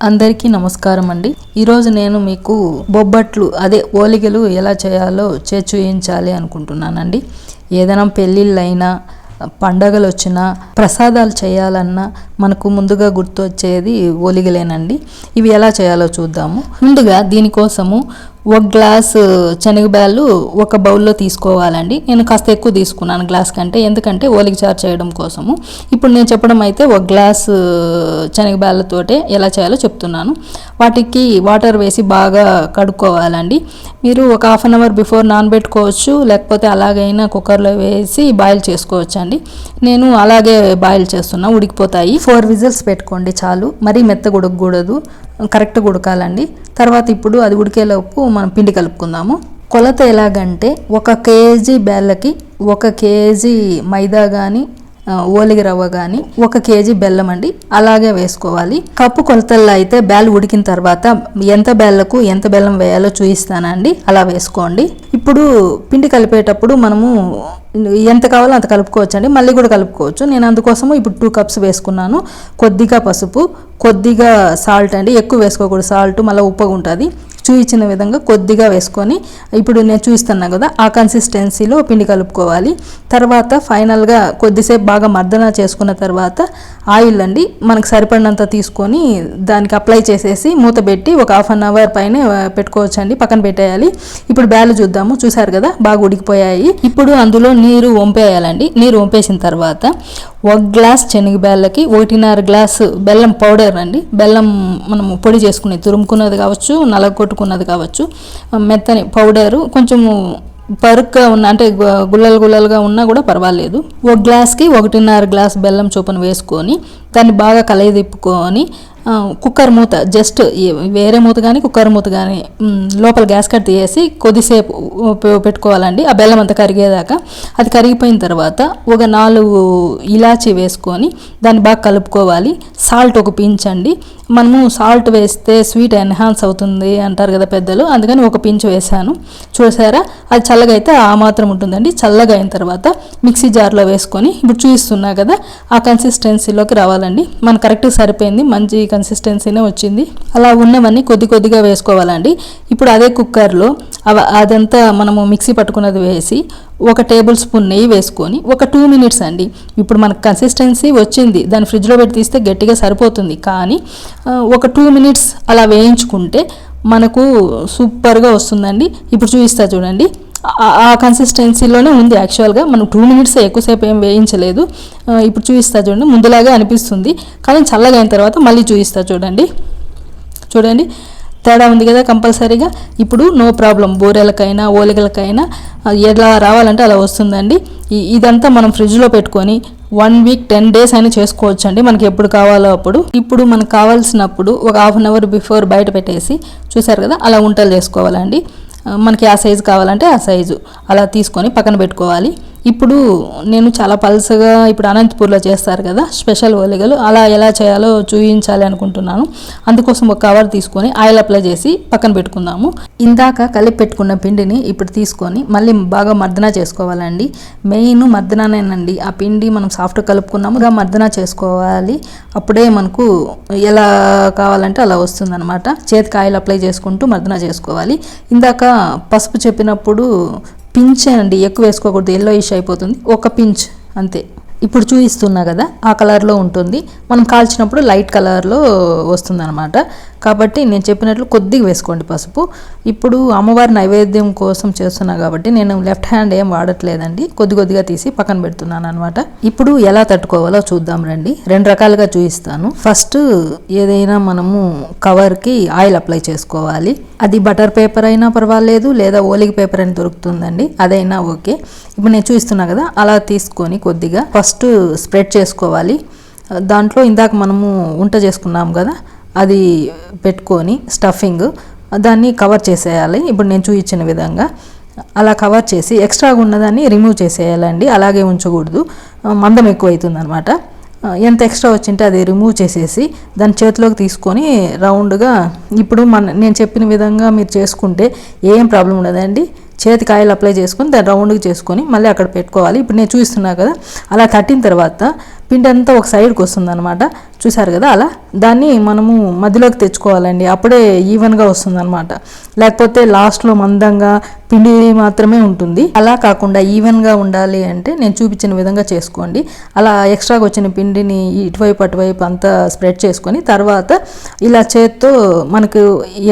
అందరికీ నమస్కారం అండి. ఈరోజు నేను మీకు బొబ్బట్లు అదే ఓలిగలు ఎలా చేయాలో చూయించాలి అనుకుంటున్నానండి. ఏదైనా పెళ్ళిళ్ళైనా పండగలు వచ్చినా ప్రసాదాలు చేయాలన్నా మనకు ముందుగా గుర్తొచ్చేది ఓలిగలేనండి. ఇవి ఎలా చేయాలో చూద్దాము. ముందుగా దీనికోసము 1 గ్లాసు శనగబ్యాళ్ళు ఒక బౌల్లో తీసుకోవాలండి. నేను కాస్త ఎక్కువ తీసుకున్నాను గ్లాస్ కంటే, ఎందుకంటే ఓలిగ చారు చేయడం కోసము. ఇప్పుడు నేను చెప్పడం అయితే 1 గ్లాసు శనగబ్యాళ్ళతోటే ఎలా చేయాలో చెప్తున్నాను. వాటికి వాటర్ వేసి బాగా కడుక్కోవాలండి. మీరు ఒక హాఫ్ అన్ అవర్ బిఫోర్ నానబెట్టుకోవచ్చు, లేకపోతే అలాగైనా కుక్కర్లో వేసి బాయిల్ చేసుకోవచ్చు అండి. నేను అలాగే బాయిల్ చేస్తున్నా, ఉడికిపోతాయి. 4 విజిల్స్ పెట్టుకోండి చాలు, మరీ మెత్తగా ఉడకకూడదు, కరెక్ట్గా ఉడకాలండి. తర్వాత ఇప్పుడు అది ఉడికేలోపు మనం పిండి కలుపుకుందాము. కొలత ఎలాగంటే 1 కేజీ బెల్లకి 1 కేజీ మైదా కానీ ఓలిగ రవ్వ కానీ 1 కేజీ బెల్లం అండి, అలాగే వేసుకోవాలి. కప్పు కొలతల్లో అయితే బెల్లం ఉడికిన తర్వాత ఎంత బెల్లకు ఎంత బెల్లం వేయాలో చూపిస్తానండి, అలా వేసుకోండి. ఇప్పుడు పిండి కలిపేటప్పుడు మనము ఎంత కావాలో అంత కలుపుకోవచ్చు అండి, మళ్ళీ కూడా కలుపుకోవచ్చు. నేను అందుకోసము ఇప్పుడు 2 కప్స్ వేసుకున్నాను. కొద్దిగా పసుపు, కొద్దిగా సాల్ట్ అండి, ఎక్కువ వేసుకోకూడదు సాల్ట్, మళ్ళీ ఉప్పుగా ఉంటుంది. చూయించిన విధంగా కొద్దిగా వేసుకొని ఇప్పుడు నేను చూపిస్తున్నా కదా ఆ కన్సిస్టెన్సీలో పిండి కలుపుకోవాలి. తర్వాత ఫైనల్గా కొద్దిసేపు బాగా మర్దన చేసుకున్న తర్వాత ఆయిల్ అండి మనకు సరిపడినంత తీసుకొని దానికి అప్లై చేసేసి మూత పెట్టి ఒక హాఫ్ అన్ అవర్ పైన పెట్టుకోవచ్చు అండి, పక్కన పెట్టేయాలి. ఇప్పుడు బ్యాలు చూద్దాము. చూసారు కదా బాగా ఉడికిపోయాయి. ఇప్పుడు అందులో నీరు వంపేయాలండి. నీరు వంపేసిన తర్వాత 1 గ్లాస్ శనగబ్యాళ్ళకి 1.5 గ్లాసు బెల్లం పౌడర్ అండి. బెల్లం మనము పొడి చేసుకుని తురుముకున్నది కావచ్చు, నలగొట్టుకున్నది కావచ్చు, మెత్తని పౌడరు కొంచెము పరుగ్గా ఉన్న అంటే గుల్లలుగా ఉన్నా కూడా పర్వాలేదు. 1 గ్లాస్కి 1.5 గ్లాస్ బెల్లం చొప్పున వేసుకొని దాన్ని బాగా కలయిదిప్పుకొని కుక్కర్ మూత, జస్ట్ వేరే మూత కానీ కుక్కర్ మూత కానీ లోపల గ్యాస్ కట్ తీసేసి కొద్దిసేపు పెట్టుకోవాలండి, ఆ బెల్లం అంతా కరిగేదాకా. అది కరిగిపోయిన తర్వాత ఒక 4 ఇలాచీ వేసుకొని దాన్ని బాగా కలుపుకోవాలి. సాల్ట్ ఒక పించ్ అండి, మనము సాల్ట్ వేస్తే స్వీట్ ఎన్హాన్స్ అవుతుంది అంటారు కదా పెద్దలు, అందుకని ఒక పించ్ వేసాను. చూసారా, అది చల్లగా అయితే ఆ మాత్రం ఉంటుందండి. చల్లగా అయిన తర్వాత మిక్సీ జార్లో వేసుకొని ఇప్పుడు చూపిస్తున్నా కదా ఆ కన్సిస్టెన్సీలోకి రావాలండి. మనకు కరెక్ట్గా సరిపోయింది, మంచి కన్సిస్టెన్సీనే వచ్చింది. అలా ఉన్నవన్నీ కొద్దిగా వేసుకోవాలండి. ఇప్పుడు అదే కుక్కర్లో అదంతా మనము మిక్సీ పట్టుకున్నది వేసి 1 టేబుల్ స్పూన్ నెయ్యి వేసుకొని ఒక 2 మినిట్స్ అండి. ఇప్పుడు మనకు కన్సిస్టెన్సీ వచ్చింది, దాన్ని ఫ్రిడ్జ్లో పెట్టి తీస్తే గట్టిగా సరిపోతుంది, కానీ ఒక 2 మినిట్స్ అలా వేయించుకుంటే మనకు సూపర్గా వస్తుందండి. ఇప్పుడు చూపిస్తా చూడండి, ఆ కన్సిస్టెన్సీలోనే ఉంది. యాక్చువల్గా మనం 2 మినిట్స్ ఎక్కువసేపు ఏం వేయించలేదు. ఇప్పుడు చూపిస్తా చూడండి, ముందులాగే అనిపిస్తుంది, కానీ చల్లగా అయిన తర్వాత మళ్ళీ చూపిస్తా చూడండి తేడా ఉంది కదా కంపల్సరీగా. ఇప్పుడు నో ప్రాబ్లం, బూరెలకైనా ఓలిగలకైనా ఎలా రావాలంటే అలా వస్తుందండి. ఇదంతా మనం ఫ్రిడ్జ్లో పెట్టుకొని 1 వీక్ 10 డేస్ అయినా చేసుకోవచ్చు అండి, మనకి ఎప్పుడు కావాలో అప్పుడు. ఇప్పుడు మనకు కావాల్సినప్పుడు ఒక హాఫ్ అన్ అవర్ బిఫోర్ బయట పెట్టేసి చూసారు కదా అలా ఉంటలు చేసుకోవాలండి. మనకి ఆ సైజు కావాలంటే ఆ సైజు అలా తీసుకొని పక్కన పెట్టుకోవాలి. ఇప్పుడు నేను చాలా పల్సగా ఇప్పుడు అనంతపూర్లో చేస్తారు కదా స్పెషల్ ఓలిగలు, అలా ఎలా చేయాలో చూపించాలి అనుకుంటున్నాను. అందుకోసం ఒక కవర్ తీసుకొని ఆయిల్ అప్లై చేసి పక్కన పెట్టుకుందాము. ఇందాక కలిపి పెట్టుకున్న పిండిని ఇప్పుడు తీసుకొని మళ్ళీ బాగా మర్దన చేసుకోవాలండి. మెయిన్ మర్దననేనండి, ఆ పిండి మనం సాఫ్ట్గా కలుపుకున్నాముగా మర్దన చేసుకోవాలి. అప్పుడే మనకు ఎలా కావాలంటే అలా వస్తుందన్నమాట. చేతికి ఆయిల్ అప్లై చేసుకుంటూ మర్దన చేసుకోవాలి. ఇందాక పసుపు చెప్పినప్పుడు పించ్ అండి, ఎక్కువ వేసుకోకూడదు, ఎల్లోయిష్ అయిపోతుంది, 1 పించ్ అంతే. ఇప్పుడు చూపిస్తున్నా కదా ఆ కలర్లో ఉంటుంది, మనం కాల్చినప్పుడు లైట్ కలర్లో వస్తుందన్నమాట. కాబట్టి నేను చెప్పినట్లు కొద్దిగా వేసుకోండి పసుపు. ఇప్పుడు అమ్మవారి నైవేద్యం కోసం చేస్తున్నా కాబట్టి నేను లెఫ్ట్ హ్యాండ్ ఏం వాడట్లేదండి, కొద్దిగా తీసి పక్కన పెడుతున్నాను అనమాట. ఇప్పుడు ఎలా తట్టుకోవాలో చూద్దాం రండి. 2 రకాలుగా చూపిస్తాను. ఫస్ట్ ఏదైనా మనము కవర్కి ఆయిల్ అప్లై చేసుకోవాలి. అది బటర్ పేపర్ అయినా పర్వాలేదు, లేదా ఓలిగ పేపర్ అని దొరుకుతుందండి, అదైనా ఓకే. ఇప్పుడు నేను చూపిస్తున్నా కదా అలా తీసుకొని కొద్దిగా ఫస్ట్ స్ప్రెడ్ చేసుకోవాలి. దాంట్లో ఇందాక మనము వంట చేసుకున్నాం కదా అది పెట్టుకొని స్టఫింగ్ దాన్ని కవర్ చేసేయాలి. ఇప్పుడు నేను చూపించిన విధంగా అలా కవర్ చేసి ఎక్స్ట్రాగా ఉన్నదాన్ని రిమూవ్ చేసేయాలండి, అలాగే ఉంచకూడదు, మందం ఎక్కువ అవుతుంది అనమాట. ఎంత ఎక్స్ట్రా వచ్చింటే అది రిమూవ్ చేసేసి దాన్ని చేతిలోకి తీసుకొని రౌండ్గా ఇప్పుడు నేను చెప్పిన విధంగా మీరు చేసుకుంటే ఏం ప్రాబ్లం ఉండదండి. చేతికి ఆయిల్ అప్లై చేసుకొని దాన్ని రౌండ్గా చేసుకొని మళ్ళీ అక్కడ పెట్టుకోవాలి. ఇప్పుడు నేను చూస్తున్నా కదా అలా తట్టిన తర్వాత పిండి అంతా ఒక సైడ్కి వస్తుంది అనమాట. చూసారు కదా, అలా దాన్ని మనము మధ్యలోకి తెచ్చుకోవాలండి. అప్పుడే ఈవెన్గా వస్తుంది అనమాట. లేకపోతే లాస్ట్లో మందంగా పిండి మాత్రమే ఉంటుంది. అలా కాకుండా ఈవెన్గా ఉండాలి అంటే నేను చూపించిన విధంగా చేసుకోండి. అలా ఎక్స్ట్రాగా వచ్చిన పిండిని ఇటువైపు అటువైపు అంతా స్ప్రెడ్ చేసుకొని తర్వాత ఇలా చేత్తో మనకు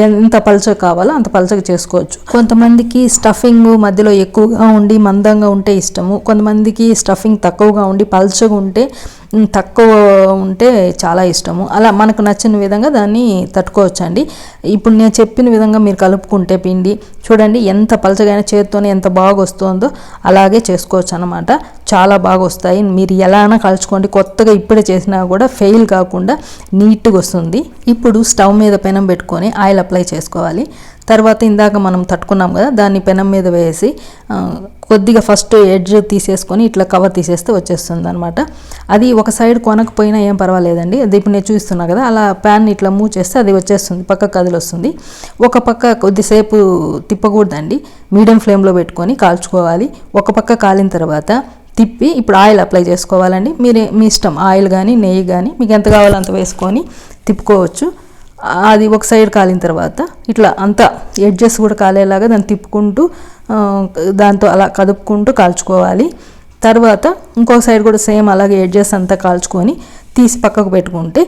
ఎంత పలచగా కావాలో అంత పలచగా చేసుకోవచ్చు. కొంతమందికి స్టఫింగ్ మధ్యలో ఎక్కువగా ఉండి మందంగా ఉంటే ఇష్టము, కొంతమందికి స్టఫింగ్ తక్కువగా ఉండి పలచగా ఉంటే తక్కువ ఉంటే చాలా ఇష్టము. అలా మనకు నచ్చిన విధంగా దాన్ని తట్టుకోవచ్చండి. ఇప్పుడు నేను చెప్పిన విధంగా మీరు కలుపుకుంటే పిండి చూడండి ఎంత పలచగా చేత్తోనే ఎంత బాగా వస్తుందో అలాగే చేసుకోవచ్చు అనమాట. చాలా బాగా వస్తాయి. మీరు ఎలా అయినా కలుచుకోండి, కొత్తగా ఇప్పుడే చేసినా కూడా ఫెయిల్ కాకుండా నీట్గా వస్తుంది. ఇప్పుడు స్టవ్ మీద పెనం పెట్టుకొని ఆయిల్ అప్లై చేసుకోవాలి. తర్వాత ఇందాక మనం తట్టుకున్నాం కదా, దాన్ని పెనం మీద వేసి కొద్దిగా ఫస్ట్ ఎడ్జ్ తీసేసుకొని ఇట్లా కవర్ తీసేస్తే వచ్చేస్తుంది అనమాట. అది ఒక సైడ్ కొనకపోయినా ఏం పర్వాలేదండి. అది ఇప్పుడు నేను చూస్తున్నా కదా, అలా ప్యాన్ ఇట్లా మూవ్ చేస్తే అది వచ్చేస్తుంది, పక్కకు కదిలి వస్తుంది. ఒక పక్క కొద్దిసేపు తిప్పకూడదండి, మీడియం ఫ్లేమ్లో పెట్టుకొని కాల్చుకోవాలి. ఒక పక్క కాలిన తర్వాత తిప్పి ఇప్పుడు ఆయిల్ అప్లై చేసుకోవాలండి. మీ ఇష్టం, ఆయిల్ కానీ నెయ్యి కానీ మీకు ఎంత కావాలో అంత వేసుకొని తిప్పుకోవచ్చు. అది ఒక సైడ్ కాలిన తర్వాత ఇట్లా అంతా ఎడ్జెస్ కూడా కాలేలాగా దాన్ని తిప్పుకుంటూ దాంతో అలా కదుపుకుంటూ కాల్చుకోవాలి. తర్వాత ఇంకొక సైడ్ కూడా సేమ్ అలాగే ఎడ్జెస్ అంతా కాల్చుకొని తీసి పక్కకు పెట్టుకుంటే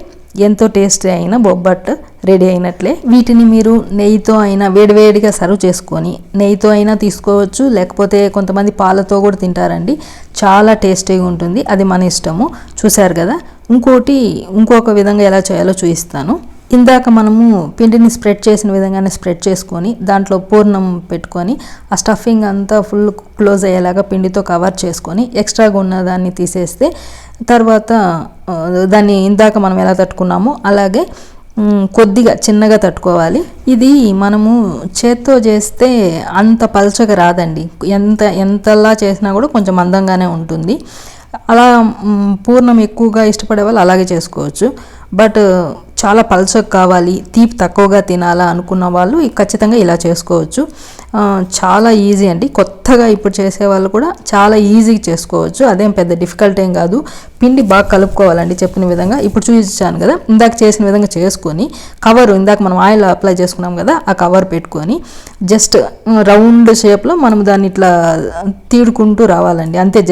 ఎంతో టేస్టీ అయిన బొబ్బట్టు రెడీ అయినట్లే. వీటిని మీరు నెయ్యితో అయినా వేడివేడిగా సర్వ్ చేసుకొని నెయ్యితో అయినా తీసుకోవచ్చు, లేకపోతే కొంతమంది పాలతో కూడా తింటారండి. చాలా టేస్టీగా ఉంటుంది, అది మన ఇష్టము. చూశారు కదా, ఇంకొక విధంగా ఎలా చేయాలో చూపిస్తాను. ఇందాక మనము పిండిని స్ప్రెడ్ చేసిన విధంగానే స్ప్రెడ్ చేసుకొని దాంట్లో పూర్ణం పెట్టుకొని ఆ స్టఫింగ్ అంతా ఫుల్ క్లోజ్ అయ్యేలాగా పిండితో కవర్ చేసుకొని ఎక్స్ట్రాగా ఉన్న దాన్ని తీసేస్తే తర్వాత దాన్ని ఇందాక మనం ఎలా తట్టుకున్నామో అలాగే కొద్దిగా చిన్నగా తట్టుకోవాలి. ఇది మనము చేత్తో చేస్తే అంత పలచగా రాదండి, ఎంతలా చేసినా కూడా కొంచెం మందంగానే ఉంటుంది. అలా పూర్ణం ఎక్కువగా ఇష్టపడే వాళ్ళు అలాగే చేసుకోవచ్చు. బట్ చాలా పలచగా కావాలి, తీపి తక్కువగా తినాలా అనుకున్న వాళ్ళు ఖచ్చితంగా ఇలా చేసుకోవచ్చు. చాలా ఈజీ అండి. కొత్తగా ఇప్పుడు చేసేవాళ్ళు కూడా చాలా ఈజీగా చేసుకోవచ్చు, అదేం పెద్ద డిఫికల్ట్ ఏం కాదు. పిండి బాగా కలుపుకోవాలండి చెప్పిన విధంగా. ఇప్పుడు చూపించాను కదా, ఇందాక చేసిన విధంగా చేసుకొని ఇందాక మనం ఆయిల్ అప్లై చేసుకున్నాం కదా, ఆ కవర్ పెట్టుకొని జస్ట్ రౌండ్ షేప్లో మనం దాన్ని ఇట్లా తీడుకుంటూ రావాలండి. అంతే,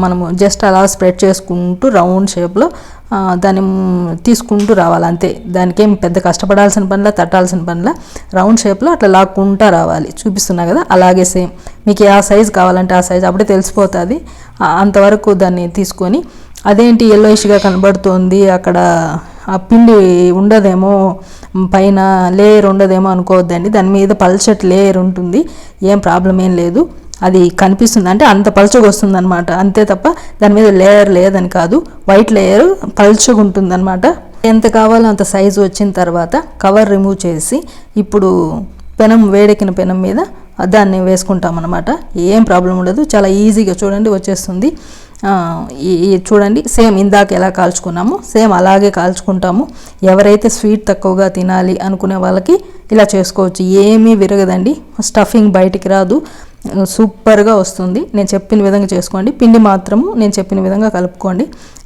మనము జస్ట్ అలా స్ప్రెడ్ చేసుకుంటూ రౌండ్ షేప్లో దాన్ని తీసుకుంటూ రావాలి అంతే. దానికేం పెద్ద కష్టపడాల్సిన పనిలా తట్టాల్సిన పనిలా రౌండ్ షేప్లో అట్లా లాక్కుంటూ రావాలి. చూపిస్తున్నా కదా, అలాగే సేమ్ మీకు ఆ సైజు కావాలంటే ఆ సైజు అప్పుడే తెలిసిపోతుంది. అంతవరకు దాన్ని తీసుకొని అదేంటి ఎల్లోయిష్గా కనబడుతుంది అక్కడ ఆ పిండి ఉండదేమో, పైన లేయర్ ఉండదేమో అనుకోవద్దండి. దాని మీద పల్చటి లేయర్ ఉంటుంది, ఏం ప్రాబ్లం ఏం లేదు. అది కనిపిస్తుంది అంటే అంత పలుచగా వస్తుంది అనమాట, అంతే తప్ప దాని మీద లేయర్ లేదని కాదు. వైట్ లేయర్ పలుచగా ఉంటుంది అనమాట. ఎంత కావాలో అంత సైజు వచ్చిన తర్వాత కవర్ రిమూవ్ చేసి ఇప్పుడు వేడెక్కిన పెనం మీద దాన్ని వేసుకుంటాం అనమాట. ఏం ప్రాబ్లం ఉండదు, చాలా ఈజీగా చూడండి వచ్చేస్తుంది. చూడండి సేమ్ ఇందాక ఎలా కాల్చుకున్నామో సేమ్ అలాగే కాల్చుకుంటాము. ఎవరైతే స్వీట్ తక్కువగా తినాలి అనుకునే వాళ్ళకి ఇలా చేసుకోవచ్చు, ఏమీ విరగదండి, స్టఫింగ్ బయటికి రాదు, సూపర్గా వస్తుంది. నేను చెప్పిన విధంగా చేసుకోండి, పిండి మాత్రము నేను చెప్పిన విధంగా కలుపుకోండి,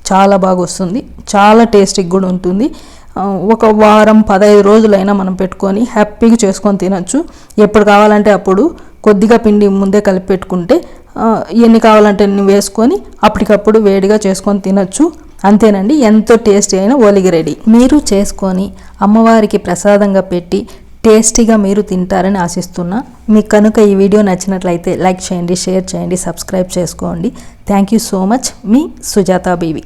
చాలా బాగా వస్తుంది, చాలా టేస్టీగా కూడా ఉంటుంది. ఒక వారం 15 రోజులైనా మనం పెట్టుకొని హ్యాపీగా చేసుకొని తినచ్చు. ఎప్పుడు కావాలంటే అప్పుడు కొద్దిగా పిండి ముందే కలిపి పెట్టుకుంటే ఎన్ని కావాలంటే ఎన్ని వేసుకొని అప్పటికప్పుడు వేడిగా చేసుకొని తినచ్చు. అంతేనండి, ఎంతో టేస్టీ అయిన ఓలిగి రెడీ. మీరు చేసుకొని అమ్మవారికి ప్రసాదంగా పెట్టి టేస్టీగా మీరు తింటారని ఆశిస్తున్నా. మీకు కనుక ఈ వీడియో నచ్చినట్లయితే లైక్ చేయండి, షేర్ చేయండి, సబ్స్క్రైబ్ చేసుకోండి. Thank you so much. Me Sujatha BV.